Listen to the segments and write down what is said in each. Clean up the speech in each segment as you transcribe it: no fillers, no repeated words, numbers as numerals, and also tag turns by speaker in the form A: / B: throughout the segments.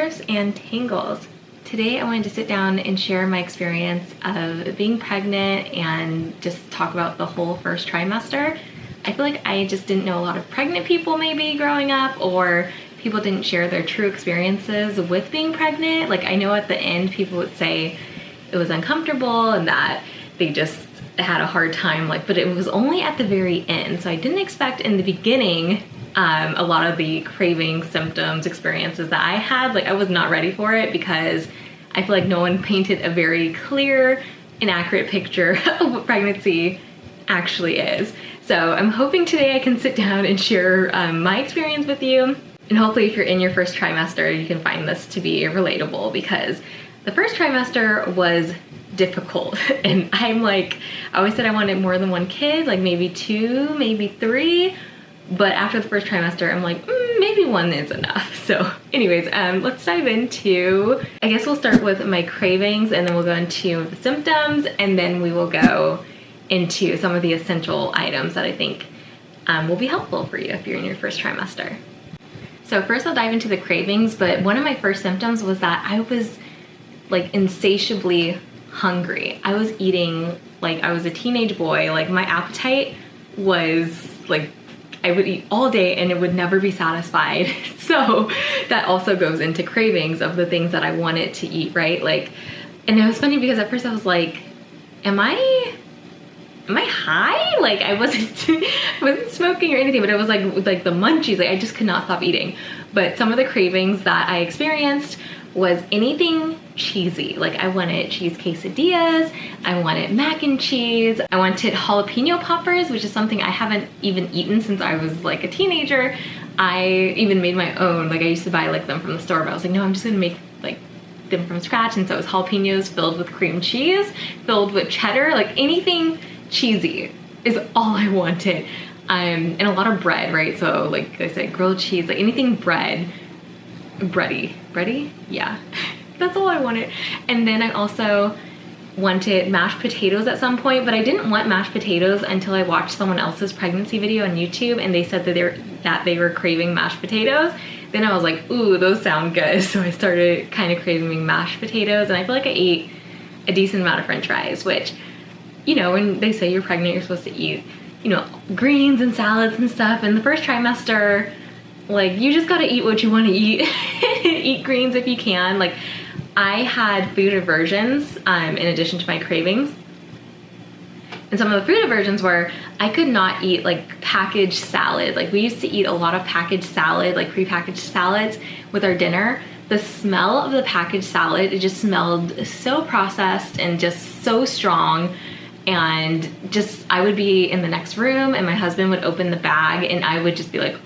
A: thrifts and tangles. Today I wanted to sit down and share my experience of being pregnant and just talk about the whole first trimester. I feel like I just didn't know a lot of pregnant people maybe growing up, or people didn't share their true experiences with being pregnant. Like, I know at the end people would say it was uncomfortable and that they just had a hard time, but it was only at the very end. So I didn't expect in the beginning a lot of the craving symptoms, experiences that I had. I was not ready for it because I feel like no one painted a very clear and accurate picture of what pregnancy actually is. So I'm hoping today I can sit down and share my experience with you. And hopefully if you're in your first trimester, you can find this to be relatable, because the first trimester was difficult. And I always said I wanted more than one kid, maybe 2, maybe 3. But after the first trimester, I'm like, maybe 1 is enough. So anyways, let's dive into, I guess we'll start with my cravings, and then we'll go into the symptoms, and then we will go into some of the essential items that I think will be helpful for you if you're in your first trimester. So first I'll dive into the cravings, but one of my first symptoms was that I was insatiably hungry. I was eating like I was a teenage boy. My appetite was I would eat all day and it would never be satisfied. So that also goes into cravings of the things that I wanted to eat, right? And it was funny because at first I was like, am I high? I wasn't smoking or anything, but it was like the munchies. I just could not stop eating. But some of the cravings that I experienced was anything cheesy. I wanted cheese quesadillas, I wanted mac and cheese, I wanted jalapeno poppers, which is something I haven't even eaten since I was a teenager. I even made my own. I used to buy them from the store, but I was like, no, I'm just gonna make them from scratch. And so it was jalapenos filled with cream cheese, filled with cheddar, anything cheesy is all I wanted. And a lot of bread, right? So like I said, grilled cheese, anything bready, yeah. That's all I wanted. And then I also wanted mashed potatoes at some point, but I didn't want mashed potatoes until I watched someone else's pregnancy video on YouTube, and they said that they were craving mashed potatoes. Then I was like, ooh, those sound good. So I started kind of craving mashed potatoes, and I feel like I ate a decent amount of French fries, which, when they say you're pregnant, you're supposed to eat, greens and salads and stuff. In the first trimester, you just gotta eat what you want to eat. Eat greens if you can. I had food aversions in addition to my cravings. And some of the food aversions were I could not eat packaged salad. We used to eat a lot of packaged salad, prepackaged salads with our dinner. The smell of the packaged salad, it just smelled so processed and just so strong. And I would be in the next room and my husband would open the bag and I would just be like,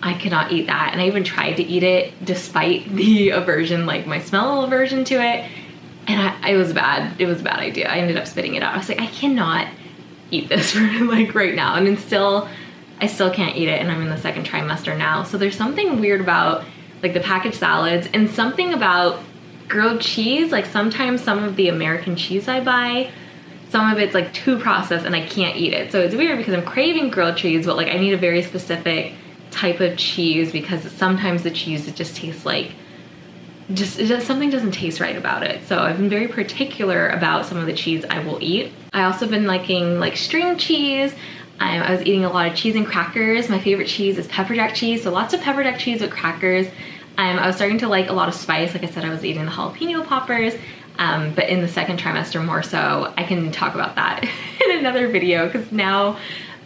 A: I cannot eat that. And I even tried to eat it despite the aversion, my smell aversion to it. And it was bad. It was a bad idea. I ended up spitting it out. I was like, I cannot eat this for right now. And then I still can't eat it. And I'm in the second trimester now. So there's something weird about the packaged salads, and something about grilled cheese. Sometimes some of the American cheese I buy, some of it's too processed and I can't eat it. So it's weird because I'm craving grilled cheese, but I need a very specific type of cheese, because sometimes the cheese, it just tastes something doesn't taste right about it. So I've been very particular about some of the cheese I will eat. I also been liking string cheese. I was eating a lot of cheese and crackers. My favorite cheese is pepper jack cheese, so lots of pepper jack cheese with crackers. I was starting to like a lot of spice. Like I said, I was eating the jalapeno poppers, but in the second trimester more so. I can talk about that in another video because now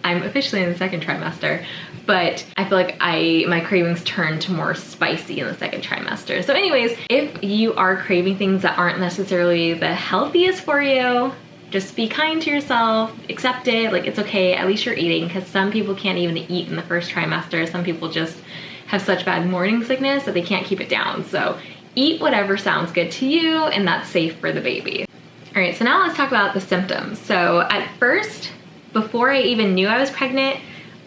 A: I'm officially in the second trimester, but I feel like my cravings turn to more spicy in the second trimester. So anyways, if you are craving things that aren't necessarily the healthiest for you, just be kind to yourself, accept it, it's okay, at least you're eating, because some people can't even eat in the first trimester. Some people just have such bad morning sickness that they can't keep it down. So eat whatever sounds good to you and that's safe for the baby. All right, so now let's talk about the symptoms. So at first, before I even knew I was pregnant,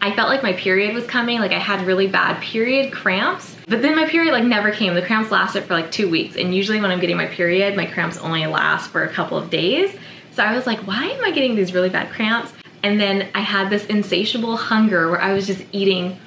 A: I felt like my period was coming. I had really bad period cramps, but then my period never came. The cramps lasted for 2 weeks. And usually when I'm getting my period, my cramps only last for a couple of days. So I was like, why am I getting these really bad cramps? And then I had this insatiable hunger where I was just eating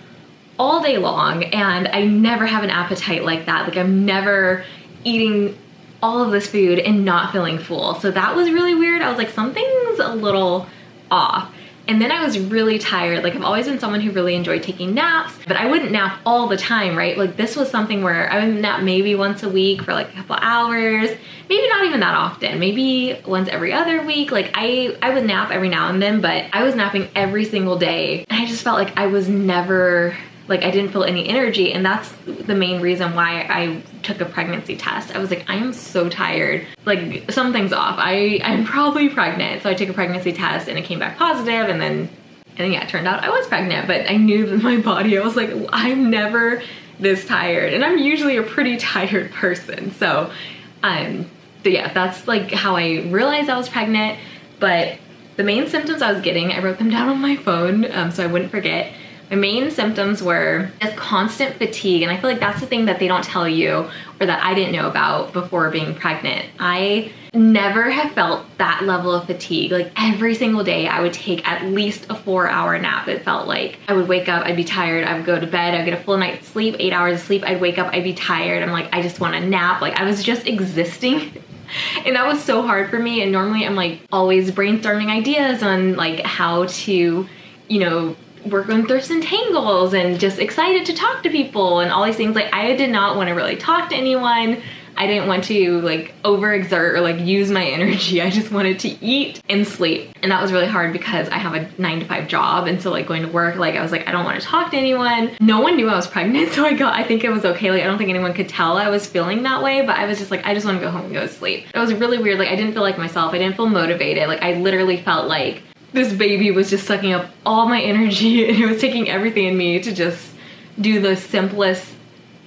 A: all day long, and I never have an appetite like that. Like I'm never eating all of this food and not feeling full. So that was really weird. I was like, something's a little off. And then I was really tired. Like I've always been someone who really enjoyed taking naps, but I wouldn't nap all the time, right? Like this was something where I would nap maybe once a week for like a couple hours, maybe not even that often, maybe once every other week. Like I would nap every now and then, but I was napping every single day. And I just felt like I was never, like I didn't feel any energy. And that's the main reason why I took a pregnancy test. I was like, I am so tired. Like something's off. I'm probably pregnant. So I took a pregnancy test and it came back positive, and then yeah, it turned out I was pregnant, but I knew that my body, I was like, I'm never this tired. And I'm usually a pretty tired person. So yeah, that's like how I realized I was pregnant. But the main symptoms I was getting, I wrote them down on my phone so I wouldn't forget. My main symptoms were just constant fatigue, and I feel like that's the thing that they don't tell you, or that I didn't know about before being pregnant. I never have felt that level of fatigue. Like every single day I would take at least a 4-hour nap. It felt like I would wake up, I'd be tired, I would go to bed, I'd get a full night's sleep, 8 hours of sleep, I'd wake up, I'd be tired. I'm like, I just want a nap. Like I was just existing. And that was so hard for me. And normally I'm like always brainstorming ideas on like how to, you know, work on thrifts and tangles, and just excited to talk to people and all these things. Like I did not want to really talk to anyone. I didn't want to like overexert or like use my energy. I just wanted to eat and sleep. And that was really hard because I have a 9-to-5 job. And so like going to work, like I was like, I don't want to talk to anyone. No one knew I was pregnant. So I think it was okay. Like I don't think anyone could tell I was feeling that way, but I was just like, I just want to go home and go to sleep. It was really weird. Like I didn't feel like myself. I didn't feel motivated. Like I literally felt like this baby was just sucking up all my energy, and it was taking everything in me to just do the simplest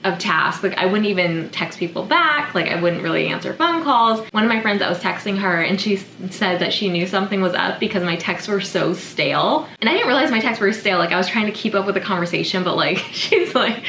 A: of tasks. Like I wouldn't even text people back. Like I wouldn't really answer phone calls. One of my friends, I was texting her, and she said that she knew something was up because my texts were so stale. And I didn't realize my texts were stale. Like I was trying to keep up with the conversation, but like she was like,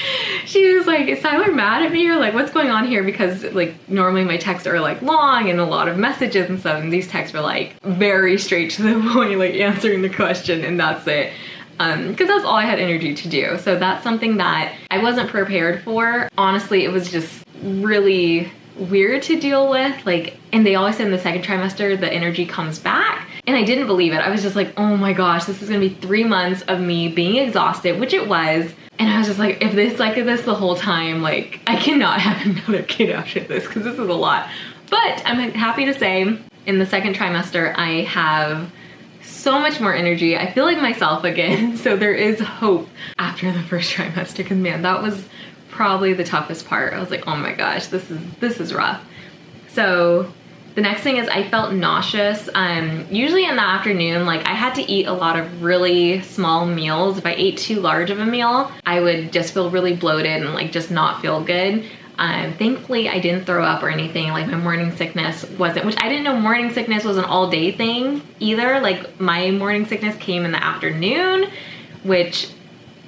A: is Tyler mad at me, or like what's going on here? Because like normally my texts are like long and a lot of messages and stuff, and these texts were like very straight to the point, like answering the question and that's it. Because that's all I had energy to do. So that's something that I wasn't prepared for. Honestly, it was just really weird to deal with. Like, and they always said in the second trimester, the energy comes back. And I didn't believe it. I was just like, oh my gosh, this is gonna be 3 months of me being exhausted, which it was. And I was just like, if this like this the whole time, like I cannot have another kid after this, because this is a lot. But I'm happy to say in the second trimester, I have so much more energy. I feel like myself again. So there is hope after the first trimester, because man, that was probably the toughest part. I was like, oh my gosh, this is rough. So the next thing is I felt nauseous. Usually in the afternoon, like I had to eat a lot of really small meals. If I ate too large of a meal, I would just feel really bloated and like just not feel good. Thankfully I didn't throw up or anything. Like my morning sickness wasn't, which I didn't know morning sickness was an all day thing either. Like my morning sickness came in the afternoon, which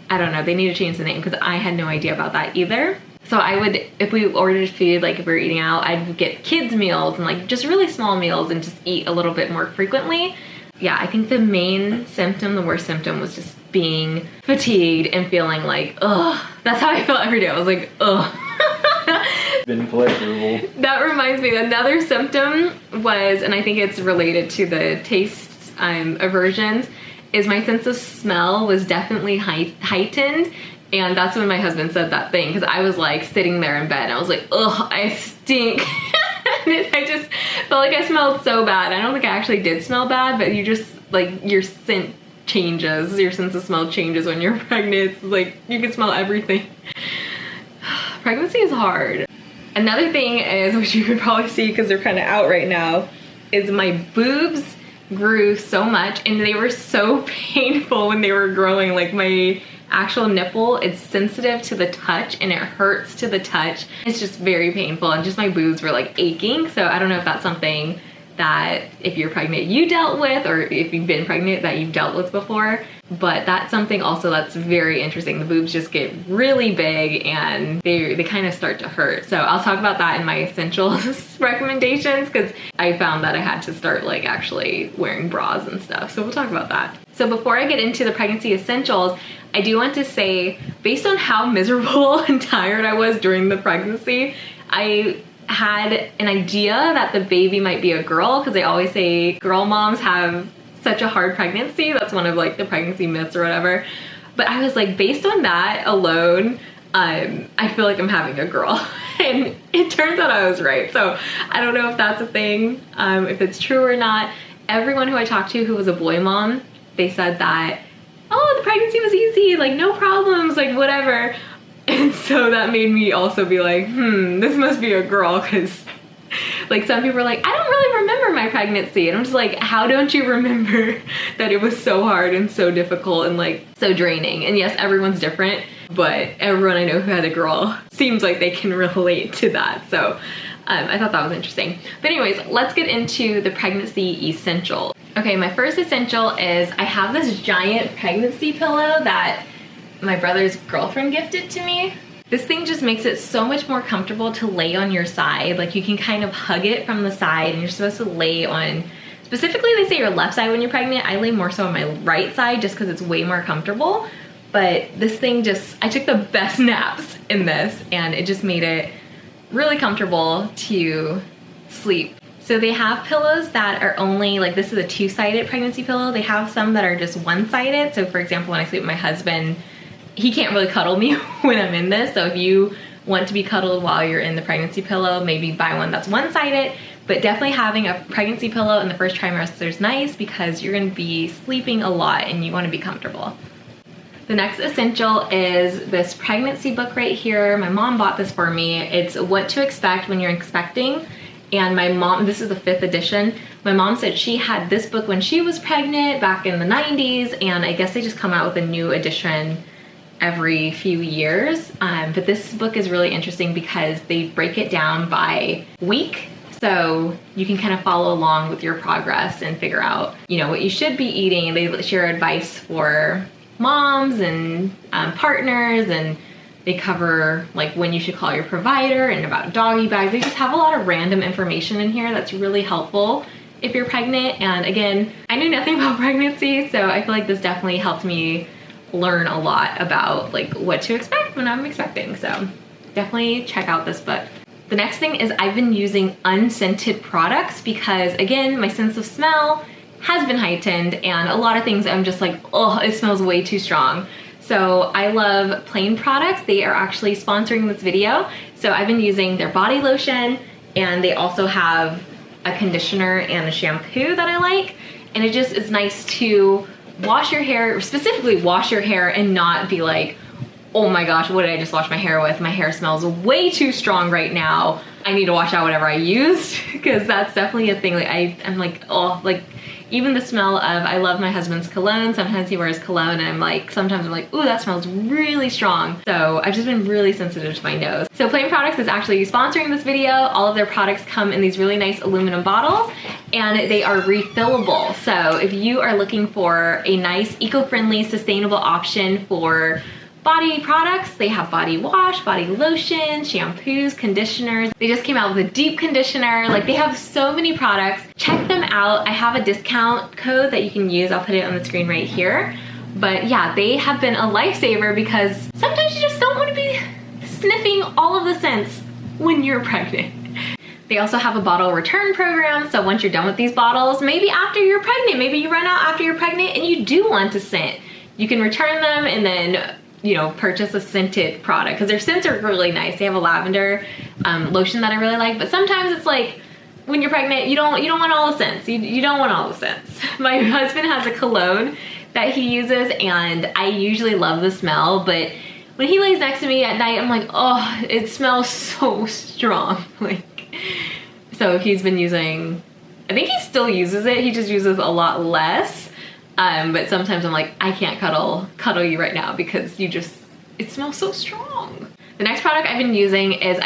A: I don't know, they need to change the name because I had no idea about that either. So I would, if we ordered food, like if we were eating out, I'd get kids meals and like just really small meals and just eat a little bit more frequently. Yeah, I think the main symptom, the worst symptom, was just being fatigued and feeling like, ugh. That's how I felt every day. I was like, ugh.
B: Been pleasurable.
A: That reminds me, another symptom was, and I think it's related to the taste aversions, is my sense of smell was definitely heightened. And that's when my husband said that thing, because I was like sitting there in bed and I was like, ugh, I stink. I just felt like I smelled so bad. I don't think I actually did smell bad, but you just like your scent changes, your sense of smell changes when you're pregnant. It's like you can smell everything. Pregnancy is hard. Another thing is, which you could probably see because they're kind of out right now, is my boobs grew so much and they were so painful when they were growing. Like my actual nipple, it's sensitive to the touch and it hurts to the touch. It's just very painful, and just my boobs were like aching. So I don't know if that's something that if you're pregnant you dealt with, or if you've been pregnant that you've dealt with before. But that's something also that's very interesting. The boobs just get really big and they kind of start to hurt. So I'll talk about that in my essentials recommendations, because I found that I had to start like actually wearing bras and stuff. So we'll talk about that. So before I get into the pregnancy essentials, I do want to say, based on how miserable and tired I was during the pregnancy, I had an idea that the baby might be a girl, because they always say girl moms have such a hard pregnancy. That's one of like the pregnancy myths or whatever. But I was like, based on that alone, I feel like I'm having a girl. And it turns out I was right. So I don't know if that's a thing, if it's true or not. Everyone who I talked to who was a boy mom, they said that, oh, the pregnancy was easy, like no problems, like whatever. And so that made me also be like, this must be a girl, because like some people are like, I don't really remember my pregnancy. And I'm just like, how don't you remember that it was so hard and so difficult and like so draining? And yes, everyone's different, but everyone I know who had a girl seems like they can relate to that. So I thought that was interesting. But anyways, let's get into the pregnancy essentials. Okay, my first essential is I have this giant pregnancy pillow that my brother's girlfriend gifted to me. This thing just makes it so much more comfortable to lay on your side. Like you can kind of hug it from the side, and you're supposed to lay on, specifically they say your left side when you're pregnant. I lay more so on my right side just because it's way more comfortable. But this thing just, I took the best naps in this, and it just made it really comfortable to sleep. So they have pillows that are only, like this is a two-sided pregnancy pillow. They have some that are just one-sided. So for example, when I sleep with my husband, he can't really cuddle me when I'm in this. So if you want to be cuddled while you're in the pregnancy pillow, maybe buy one that's one-sided. But definitely having a pregnancy pillow in the first trimester is nice, because you're gonna be sleeping a lot and you wanna be comfortable. The next essential is this pregnancy book right here. My mom bought this for me. It's What to Expect When You're Expecting. And my mom, this is the 5th edition. My mom said she had this book when she was pregnant back in the 90s, and I guess they just come out with a new edition every few years. But this book is really interesting because they break it down by week. So you can kind of follow along with your progress and figure out, you know, what you should be eating. They share advice for moms and partners, and they cover like when you should call your provider and about doggy bags. They just have a lot of random information in here that's really helpful if you're pregnant. And again, I knew nothing about pregnancy, so I feel like this definitely helped me learn a lot about like what to expect when I'm expecting. So definitely check out this book. The next thing is I've been using unscented products because again, my sense of smell has been heightened, and a lot of things I'm just like, oh, it smells way too strong. So I love Plain products. They are actually sponsoring this video. So I've been using their body lotion, and they also have a conditioner and a shampoo that I like. And it just is nice to wash your hair, specifically wash your hair, and not be like, oh my gosh, what did I just wash my hair with? My hair smells way too strong right now. I need to wash out whatever I used, because that's definitely a thing. Like I'm like, oh, like even the smell of, I love my husband's cologne. Sometimes he wears cologne, and I'm like, sometimes I'm like, ooh, that smells really strong. So I've just been really sensitive to my nose. So Plain Products is actually sponsoring this video. All of their products come in these really nice aluminum bottles, and they are refillable. So if you are looking for a nice, eco-friendly, sustainable option for body products, they have body wash, body lotion, shampoos, conditioners. They just came out with a deep conditioner. Like, they have so many products. Check them out. I have a discount code that you can use. I'll put it on the screen right here. But yeah, they have been a lifesaver, because sometimes you just don't want to be sniffing all of the scents when you're pregnant. They also have a bottle return program. So once you're done with these bottles, maybe after you're pregnant, maybe you run out after you're pregnant and you do want to scent, you can return them and then, you know, purchase a scented product, because their scents are really nice. They have a lavender lotion that I really like, but sometimes it's like when you're pregnant, you don't want all the scents. You don't want all the scents. My husband has a cologne that he uses, and I usually love the smell, but when he lays next to me at night, I'm like, oh, it smells so strong. Like, so he's been using, I think he still uses it. He just uses a lot less. But sometimes I'm like, I can't cuddle you right now because it smells so strong. The next product I've been using is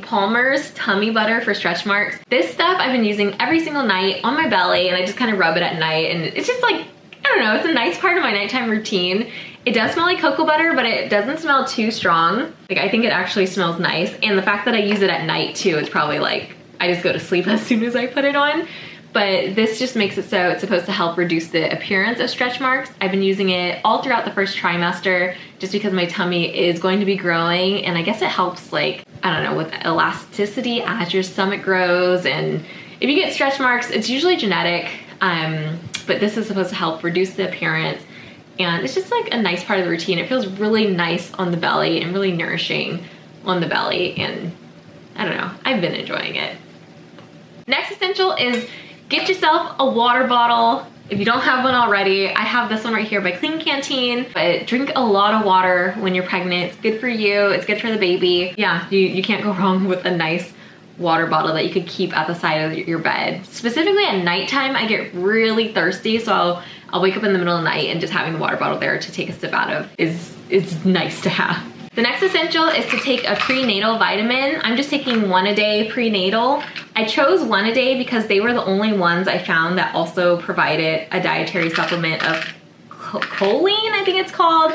A: Palmer's Tummy Butter for stretch marks. This stuff I've been using every single night on my belly, and I just kind of rub it at night, and it's just like, I don't know, it's a nice part of my nighttime routine. It does smell like cocoa butter, but it doesn't smell too strong. Like, I think it actually smells nice. And the fact that I use it at night too, it's probably like, I just go to sleep as soon as I put it on. But this just makes it so it's supposed to help reduce the appearance of stretch marks. I've been using it all throughout the first trimester just because my tummy is going to be growing, and I guess it helps, like, I don't know, with elasticity as your stomach grows. And if you get stretch marks, it's usually genetic, but this is supposed to help reduce the appearance, and it's just like a nice part of the routine. It feels really nice on the belly and really nourishing on the belly, and I don't know, I've been enjoying it. Next essential is get yourself a water bottle. If you don't have one already, I have this one right here by Clean Canteen. But drink a lot of water when you're pregnant. It's good for you, it's good for the baby. Yeah, you can't go wrong with a nice water bottle that you could keep at the side of your bed. Specifically at nighttime, I get really thirsty, so I'll wake up in the middle of the night, and just having the water bottle there to take a sip out of is nice to have. The next essential is to take a prenatal vitamin. I'm just taking one a day prenatal. I chose one a day because they were the only ones I found that also provided a dietary supplement of choline, I think it's called.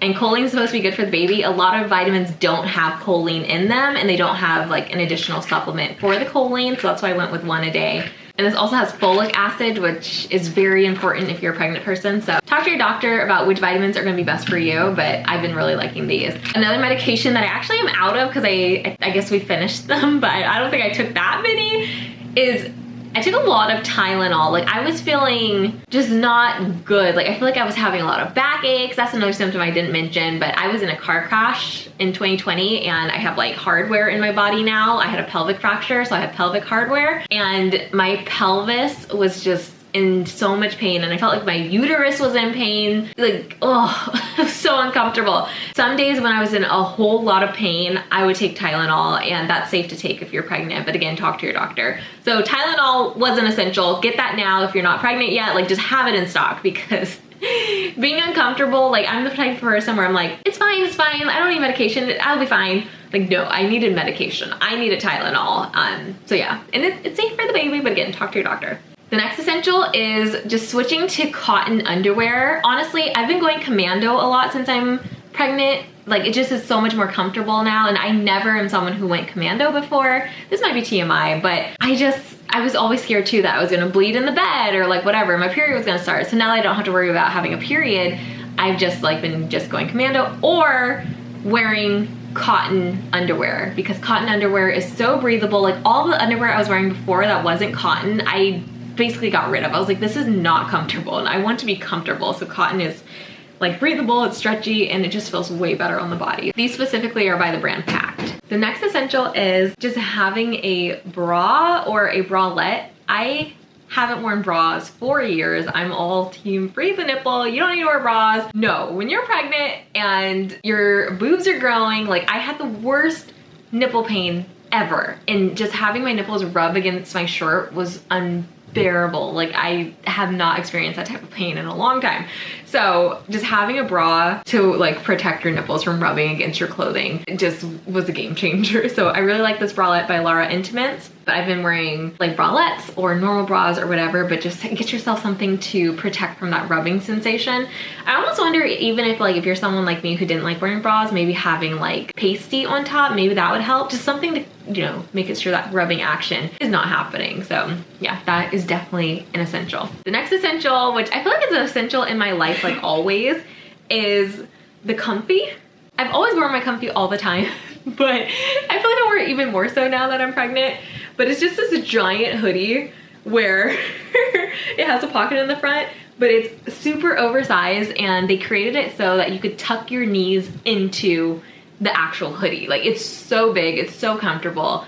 A: And choline is supposed to be good for the baby. A lot of vitamins don't have choline in them, and they don't have like an additional supplement for the choline, so that's why I went with one a day. And this also has folic acid, which is very important if you're a pregnant person. So talk to your doctor about which vitamins are gonna be best for you, but I've been really liking these. Another medication that I actually am out of, because I guess we finished them, but I don't think I took that many, is I took a lot of Tylenol. Like, I was feeling just not good. Like, I feel like I was having a lot of backaches. That's another symptom I didn't mention, but I was in a car crash in 2020, and I have like hardware in my body now. I had a pelvic fracture, so I have pelvic hardware, and my pelvis was just in so much pain, and I felt like my uterus was in pain. Like, oh, it was so uncomfortable. Some days when I was in a whole lot of pain, I would take Tylenol, and that's safe to take if you're pregnant, but again, talk to your doctor. So Tylenol was an essential. Get that now if you're not pregnant yet. Like, just have it in stock, because being uncomfortable, like, I'm the type of person where I'm like, it's fine, I don't need medication, I'll be fine. Like, no, I needed medication. I needed Tylenol. So yeah, and it's safe for the baby, but again, talk to your doctor. The next essential is just switching to cotton underwear. Honestly, I've been going commando a lot since I'm pregnant. Like, it just is so much more comfortable now, and I never am someone who went commando before. This might be TMI, but I was always scared too that I was gonna bleed in the bed or like whatever, my period was gonna start. So now that I don't have to worry about having a period, I've just like been just going commando or wearing cotton underwear, because cotton underwear is so breathable. Like, all the underwear I was wearing before that wasn't cotton, I basically got rid of. I was like, this is not comfortable, and I want to be comfortable. So cotton is like breathable, it's stretchy, and it just feels way better on the body. These specifically are by the brand Pact. The next essential is just having a bra or a bralette. I haven't worn bras for years. I'm all team free the nipple. You don't need to wear bras. No, when you're pregnant and your boobs are growing, like, I had the worst nipple pain ever, and just having my nipples rub against my shirt was unbearable. Like, I have not experienced that type of pain in a long time. So just having a bra to like protect your nipples from rubbing against your clothing just was a game changer. So I really like this bralette by Lara Intimates, but I've been wearing like bralettes or normal bras or whatever, but just get yourself something to protect from that rubbing sensation. I almost wonder, even if like if you're someone like me who didn't like wearing bras, maybe having like pasty on top, maybe that would help. Just something to, you know, make it sure that rubbing action is not happening. So yeah, that is definitely an essential. The next essential, which I feel like is an essential in my life like always, is the comfy. I've always worn my comfy all the time, but I feel like I wear it even more so now that I'm pregnant. But it's just this giant hoodie where it has a pocket in the front, but it's super oversized, and they created it so that you could tuck your knees into the actual hoodie. Like, it's so big, it's so comfortable,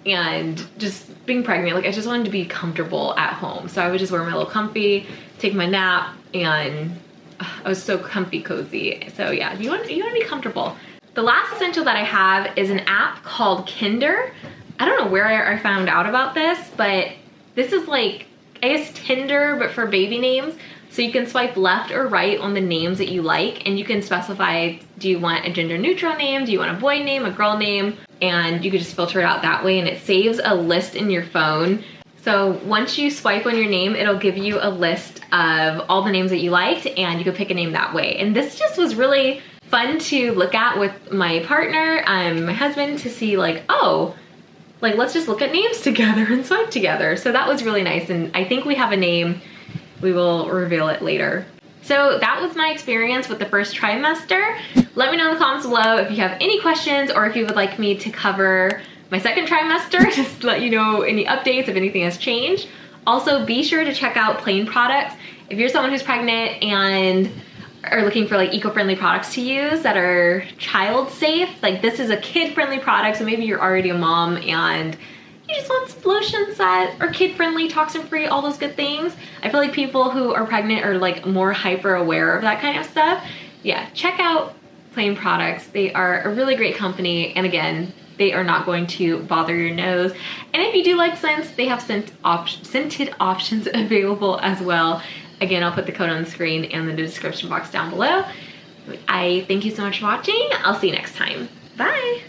A: and just being pregnant, like, I just wanted to be comfortable at home. So I would just wear my little comfy, take my nap, and I was so comfy cozy. So yeah, you want to be comfortable. The last essential that I have is an app called Kinder. I don't know where I found out about this, but this is like, I guess Tinder, but for baby names. So you can swipe left or right on the names that you like, and you can specify, do you want a gender neutral name? Do you want a boy name, a girl name? And you can just filter it out that way, and it saves a list in your phone. So once you swipe on your name, it'll give you a list of all the names that you liked, and you can pick a name that way. And this just was really fun to look at with my partner, my husband, to see like, oh, like let's just look at names together and swipe together. So that was really nice, and I think we have a name. We will reveal it later. So that was my experience with the first trimester. Let me know in the comments below if you have any questions, or if you would like me to cover my second trimester, just to let you know any updates if anything has changed. Also, be sure to check out Plain products. If you're someone who's pregnant and are looking for like eco-friendly products to use that are child safe, like this is a kid-friendly product, so maybe you're already a mom and you just want some lotions that are kid-friendly, toxin-free, all those good things. I feel like people who are pregnant are like more hyper aware of that kind of stuff. Yeah, check out Plain products. They are a really great company, and again, they are not going to bother your nose. And if you do like scents, they have scented options available as well. Again, I'll put the code on the screen and in the description box down below. I thank you so much for watching. I'll see you next time. Bye.